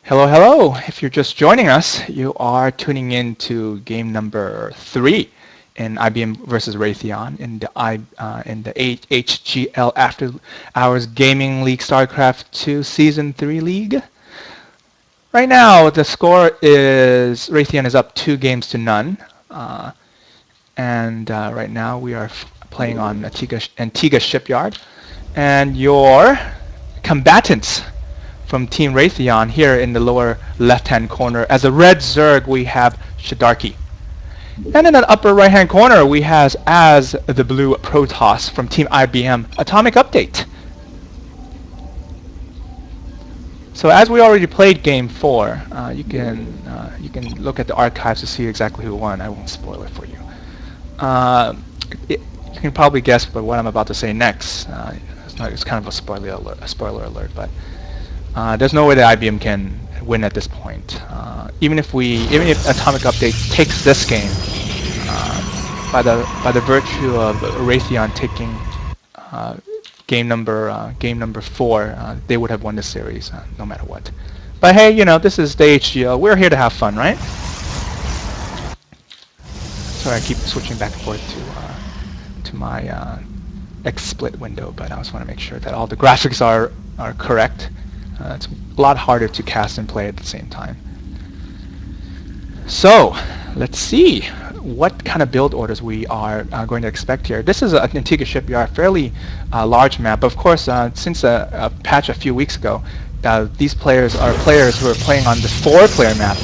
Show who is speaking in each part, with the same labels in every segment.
Speaker 1: Hello, hello. If you're just joining us, you are tuning in to game number 3 in IBM versus Raytheon in the AHGL After Hours Gaming League StarCraft 2 Season 3 League. Right now, the score is Raytheon is up 2-0. And right now we are playing on Antiga Shipyard. And your combatants from Team Raytheon here in the lower left-hand corner. As a red zerg, we have Shardarki. And in the upper right-hand corner, we have as the blue protoss from Team IBM, atomicUpdate. So as we already played Game 4, you can look at the archives to see exactly who won. I won't spoil it for you. You can probably guess by what I'm about to say next. It's kind of a spoiler alert, but there's no way that IBM can win at this point. Even if atomicUpdate takes this game, by the virtue of Raytheon taking game number 4, they would have won the series no matter what. But hey, this is the AHGL. We're here to have fun, right? Sorry, I keep switching back and forth to my XSplit window, but I just want to make sure that all the graphics are correct. It's a lot harder to cast and play at the same time. So, let's see what kind of build orders we are going to expect here. This is an Antiga Shipyard, fairly large map. But of course, since a patch a few weeks ago, these players are players who are playing on the 4-player map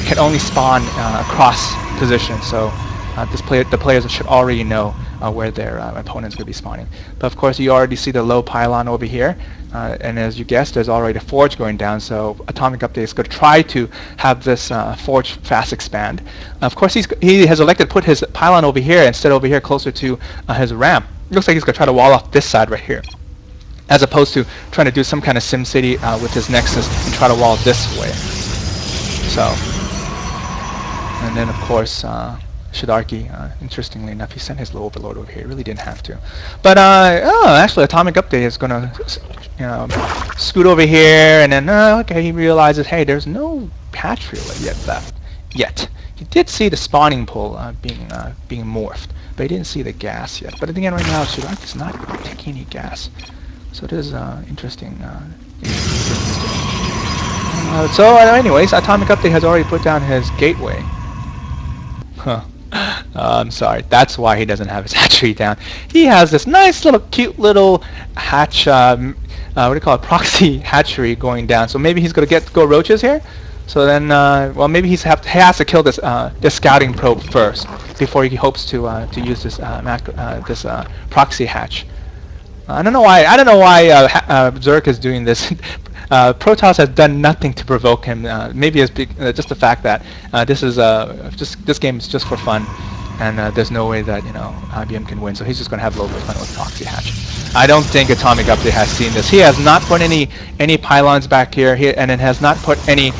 Speaker 1: can only spawn across positions. So the players should already know where their opponent's going to be spawning. But of course, you already see the low pylon over here. And as you guessed, there's already a forge going down, so atomicUpdate is going to try to have this forge fast expand. Of course, he has elected to put his pylon over here instead over here closer to his ramp. Looks like he's going to try to wall off this side right here, as opposed to trying to do some kind of SimCity with his Nexus and try to wall it this way. So, and then of course, Shardarki, interestingly enough, he sent his low overlord over here. He really didn't have to. But actually, atomicUpdate is going to scoot over here, and then okay, he realizes, hey, there's no hatchery yet left. Yet he did see the spawning pool being morphed, but he didn't see the gas yet. But again, right now, Shardarki's not taking any gas, so it is interesting. So, anyways, atomicUpdate has already put down his gateway. Huh. I'm sorry. That's why he doesn't have his hatchery down. He has this nice little, cute little hatch. What do you call it? Proxy hatchery going down. So maybe he's gonna go roaches here. So then, well, maybe he has to kill this scouting probe first before he hopes to use this proxy hatch. I don't know why. Zerg is doing this. Protoss has done nothing to provoke him. Maybe it's just the fact that this game is just for fun, and there's no way that IBM can win. So he's just going to have local fun with proxy hatch. I don't think atomicUpdate has seen this. He has not put any pylons back here, and it has not put any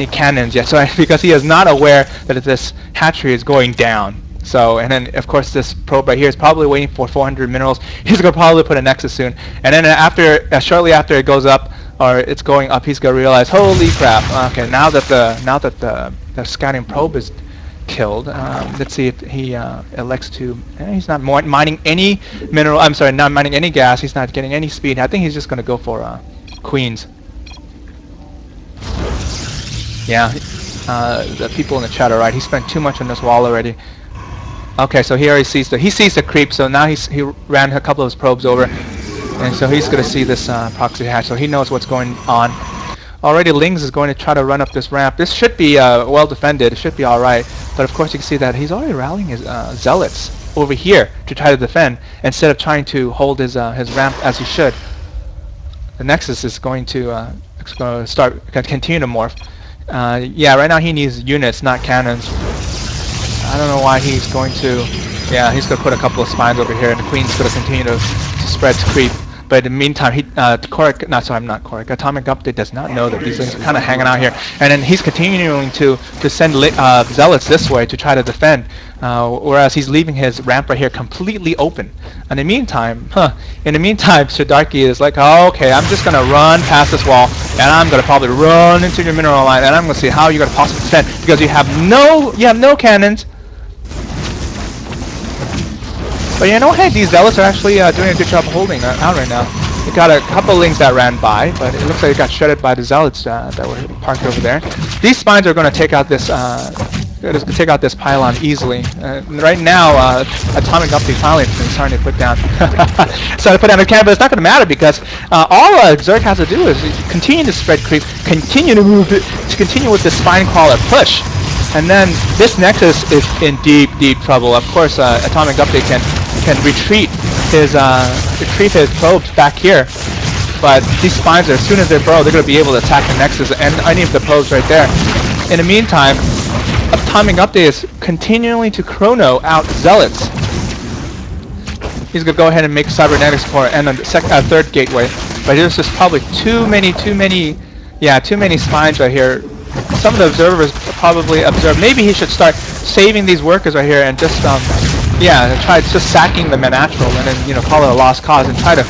Speaker 1: cannons yet. So because he is not aware that this hatchery is going down. So, and then of course this probe right here is probably waiting for 400 minerals. He's gonna probably put a Nexus soon, and then shortly after it goes up, or it's going up, he's gonna realize, holy crap! Okay, now that the scouting probe is killed, let's see if he elects to. He's not mining any mineral. I'm sorry, not mining any gas. He's not getting any speed. I think he's just gonna go for queens. Yeah, the people in the chat are right. He spent too much on this wall already. Okay, so he already sees the creep. So now he ran a couple of his probes over, and so he's going to see this proxy hatch. So he knows what's going on. Already, Lings is going to try to run up this ramp. This should be well defended. It should be all right. But of course, you can see that he's already rallying his zealots over here to try to defend instead of trying to hold his ramp as he should. The Nexus is going to continue to morph. Yeah, right now he needs units, not cannons. I don't know why he's going to. Yeah, he's going to put a couple of spines over here, and the Queen's going to continue to spread creep. But in the meantime, Atomic Update does not know that these things are kind of hanging out here, and then he's continuing to send zealots this way to try to defend, whereas he's leaving his ramp right here completely open. In the meantime, Shardarki is like, oh, okay, I'm just gonna run past this wall, and I'm gonna probably run into your mineral line, and I'm gonna see how you're gonna possibly defend because you have no cannons. But you know, hey, these zealots are actually doing a good job of holding out right now. We got a couple lings that ran by, but it looks like it got shredded by the zealots that were parked over there. These spines are going to take out this pylon easily. Right now, Atomic Update finally is starting to put down the cannon, but it's not going to matter because all Zerg has to do is continue to spread creep, continue to move it, to continue with the spine crawler push. And then this Nexus is in deep trouble. Of course, Atomic Update can retreat his probes back here, but these spines, as soon as they burrow, they're going to be able to attack the Nexus and any of the probes right there. In the meantime, Atomic Update is continuing to chrono out zealots. He's going to go ahead and make cybernetics core and a third gateway, but there's just probably too many spines right here. Some of the observers probably observe. Maybe he should start saving these workers right here and just try just sacking them at natural, and then call it a lost cause and try to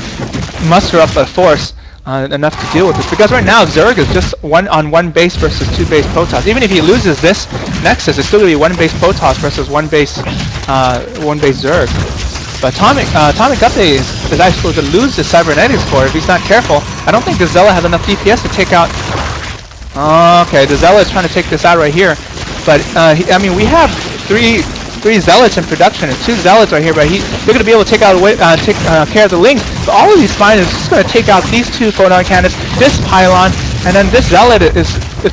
Speaker 1: muster up a force enough to deal with this. Because right now Zerg is just one base versus 2 base protoss. Even if he loses this Nexus, it's still going to be 1 base protoss versus 1 base Zerg. But Atomic Update is actually going to lose the cybernetics core if he's not careful. I don't think the Zella has enough DPS to take out. Okay, the Zella is trying to take this out right here, but I mean, we have three Zealots in production and 2 Zealots right here, but they're going to be able to take care of the Lings. But all of these spines is just going to take out these 2 photon cannons, this pylon, and then this Zealot is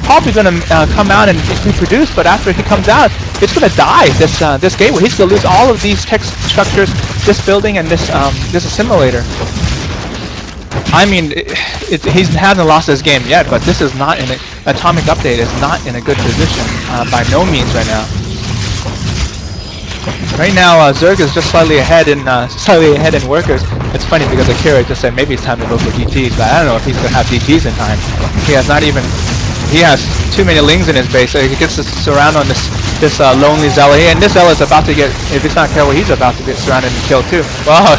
Speaker 1: probably going to come out and reproduce. But after he comes out, it's going to die. This gateway, he's going to lose all of these tech structures, this building, and this assimilator. I mean, he hasn't lost this game yet, but this is not in Atomic Update is not in a good position by no means right now. Right now, Zerg is just slightly ahead in workers. It's funny because Akira just said maybe it's time to go for DTs, but I don't know if he's gonna have DTs in time. He has too many Lings in his base, so he gets to surround on this lonely Zealot here, and this Zealot is about to get, if he's not careful, he's about to get surrounded and killed too. Well.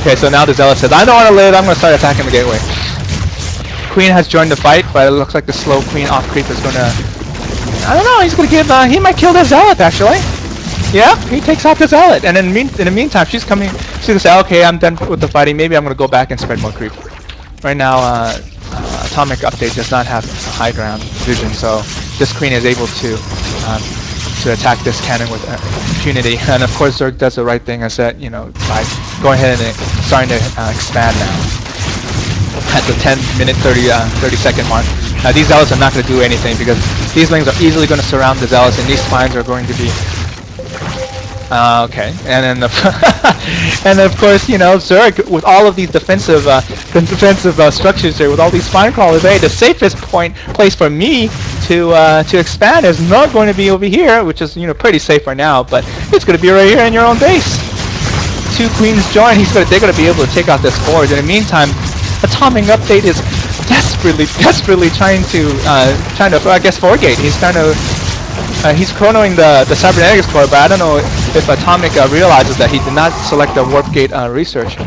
Speaker 1: Okay, so now the Zealot says, I don't want to live, I'm going to start attacking the gateway. Queen has joined the fight, but it looks like the slow Queen off creep is going to... I don't know, he's going to give... he might kill the Zealot, actually. Yeah, he takes out the Zealot. And in the meantime, she's going to say, okay, I'm done with the fighting, maybe I'm going to go back and spread more creep. Right now, Atomic Update does not have high ground vision, so this Queen is able to attack this cannon with impunity. And of course Zerg does the right thing, I said, by going ahead and starting to expand now at the 10-minute 30-second mark. Now these Zealots are not going to do anything because these Lings are easily going to surround the Zealots, and these spines are going to be okay. And then and of course, Zerg with all of these defensive structures here, with all these spine crawlers, hey, the safest place for me to expand is not going to be over here, which is pretty safe right now, but it's going to be right here in your own base. 2 Queens join. They're going to be able to take out this forge. In the meantime, Atomic Update is desperately trying to I guess forgate. He's trying to he's chronoing the cybernetics core, but I don't know if Atomic realizes that he did not select the warp gate research.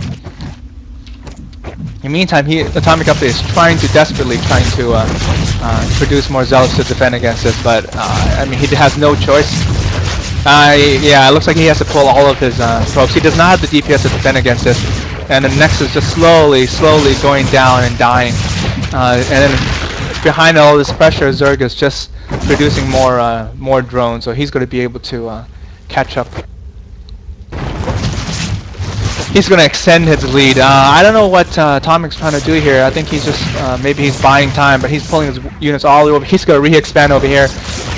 Speaker 1: In the meantime, Atomic Update is desperately trying to produce more Zealots to defend against this, but I mean, he has no choice. Yeah, it looks like he has to pull all of his probes. He does not have the DPS to defend against this, and the Nexus is just slowly going down and dying. And then behind all this pressure, Zerg is just producing more drones, so he's going to be able to catch up. He's going to extend his lead. I don't know what Atomic's trying to do here. I think he's just maybe he's buying time, but he's pulling his units all the way over. He's going to re-expand over here,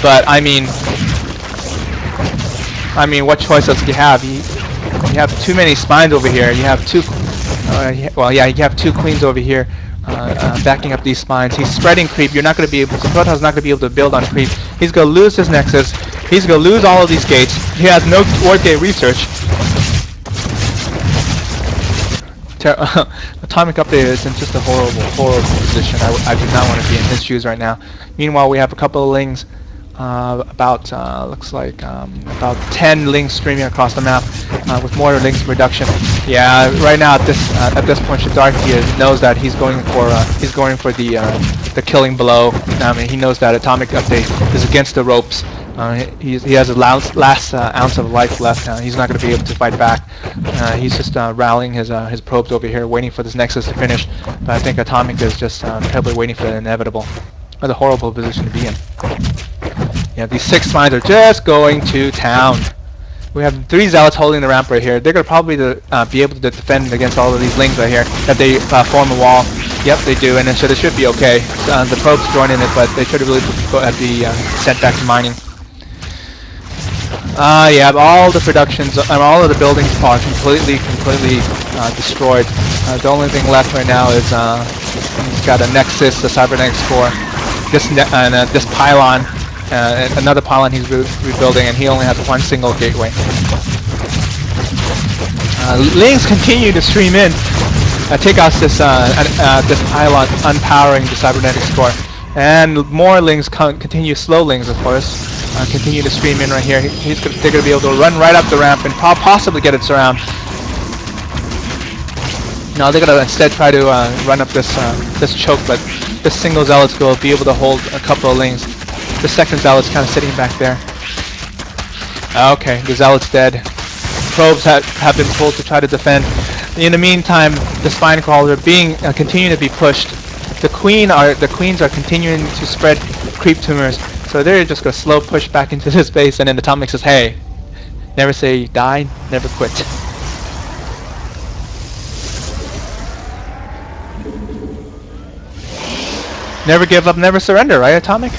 Speaker 1: but I mean, what choice does he have? You have too many spines over here. You have 2. You have 2 Queens over here. Backing up these spines. He's spreading creep. You're not going to be able to, Protoss not going to be able to build on creep. He's going to lose his Nexus. He's going to lose all of these gates. He has no warp gate research. Atomic Update is in just a horrible, horrible position. I do not want to be in his shoes right now. Meanwhile, we have a couple of lings, looks like about 10 lings streaming across the map with more lings reduction. Yeah, right now at this point, Shardarki knows that he's going for the killing blow. I mean, he knows that Atomic Update is against the ropes. He has a last ounce of life left. He's not going to be able to fight back. He's just rallying his probes over here, waiting for this Nexus to finish. But I think Atomic is just probably waiting for the inevitable. What a horrible position to be in. Yeah, these 6 mines are just going to town. We have 3 zealots holding the ramp right here. They're going to probably be able to defend against all of these lings right here. That they form a wall. Yep, they do, and it should be okay. The probes join in it, but they should really be sent back to mining. Yeah, all the productions, all of the buildings are completely destroyed. The only thing left right now is he's got a Nexus, a cybernetics core, this pylon, another pylon he's rebuilding, and he only has 1 single gateway. Lings continue to stream in, take out this pylon, unpowering the cybernetics core, and more lings continue, slow lings of course. Continue to stream in right here. They're going to be able to run right up the ramp and possibly get its around. No, they're going to instead try to run up this choke, but this single zealot's will be able to hold a couple of lings. The second zealot's kind of sitting back there. Okay, the zealot's dead. Probes have been pulled to try to defend. In the meantime, the spine crawlers are continuing to be pushed. The queens are continuing to spread creep tumors. So they're just going to slow push back into this base, and then Atomic says, hey, never say die, never quit. Never give up, never surrender, right, Atomic?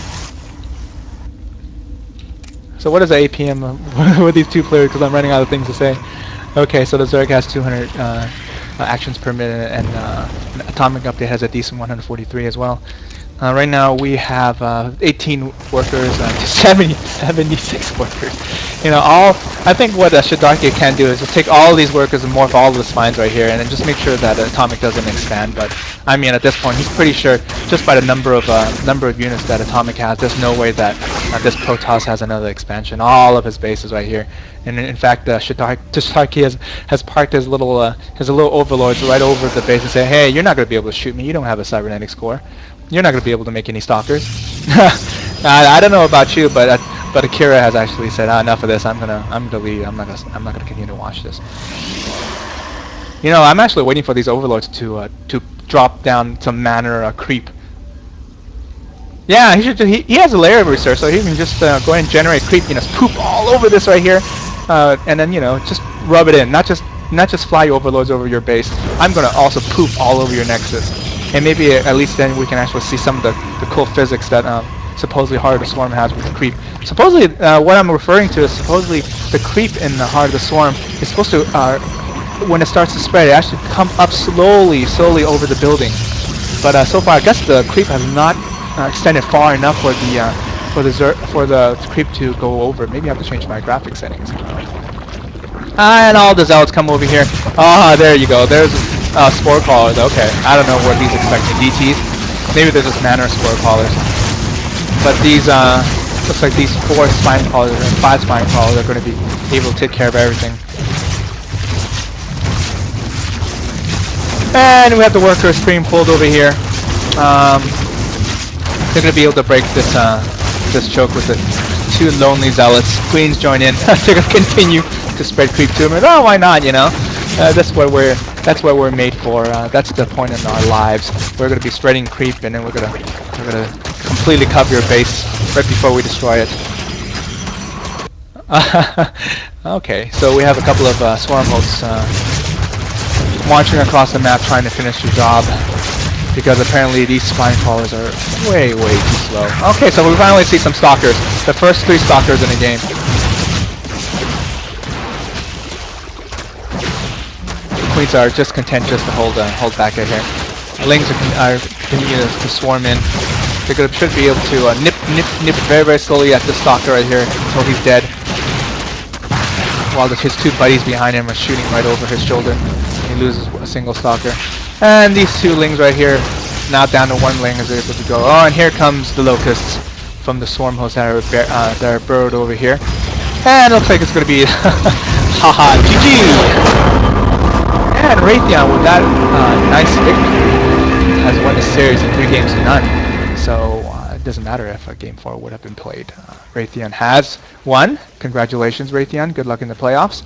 Speaker 1: So what is the APM with these 2 players, because I'm running out of things to say. Okay, so the Zerg has 200 actions per minute, and Atomic Update has a decent 143 as well. Right now we have 18 workers to 76 workers. You know, I think what Shardarki can do is just take all of these workers and morph all of the spines right here, and then just make sure that Atomic doesn't expand. But I mean, at this point, he's pretty sure just by the number of units that Atomic has, there's no way that this protoss has another expansion. All of his bases right here, and in fact, Shardarki has parked his little overlords right over the base and say, hey, you're not going to be able to shoot me. You don't have a cybernetics core. You're not going to be able to make any stalkers. I don't know about you, but Akira has actually said, enough of this. I'm gonna leave. I'm not gonna continue to watch this. You know, I'm actually waiting for these overlords to drop down some mana or a creep. Yeah, he has a layer of research, so he can just go ahead and generate creep. You know, poop all over this right here, and then just rub it in. Not just fly overlords over your base. I'm gonna also poop all over your nexus. And maybe at least then we can actually see some of the cool physics that supposedly Heart of the Swarm has with the creep. Supposedly, what I'm referring to is supposedly the creep in the Heart of the Swarm is supposed to, when it starts to spread, it actually come up slowly over the building. But so far, I guess the creep has not extended far enough for the creep to go over. Maybe I have to change my graphic settings. And all the zealots come over here. Ah, there you go. There's spore crawlers. Okay, I don't know what he's expecting. DTs? Maybe they're just mana spore crawlers. But these, looks like these 4 spine crawlers and 5 spine crawlers are going to be able to take care of everything. And we have the worker stream pulled over here. They're going to be able to break this choke with the 2 lonely zealots. Queens join in. They're going to continue to spread creep to them. Oh, why not? You know, that's what we're made for. That's the point in our lives. We're going to be spreading creep, and then we're going to completely cover your base right before we destroy it. Okay, so we have a couple of swarm hosts marching across the map trying to finish the job, because apparently these spine crawlers are way too slow. Okay, so we finally see some stalkers. The first 3 stalkers in the game. Queens are just content just to hold back right here. Lings are continuing to swarm in. They should be able to nip very slowly at the stalker right here until he's dead. While his 2 buddies behind him are shooting right over his shoulder. He loses a single stalker. And these two lings right here, now down to one ling as they're able to go. Oh, and here comes the locusts from the swarm hosts that are burrowed over here. And it looks like it's going to be haha GG! And Raytheon with that nice victory has won the series in 3 games to none. So it doesn't matter if Game 4 would have been played. Raytheon has won. Congratulations, Raytheon. Good luck in the playoffs.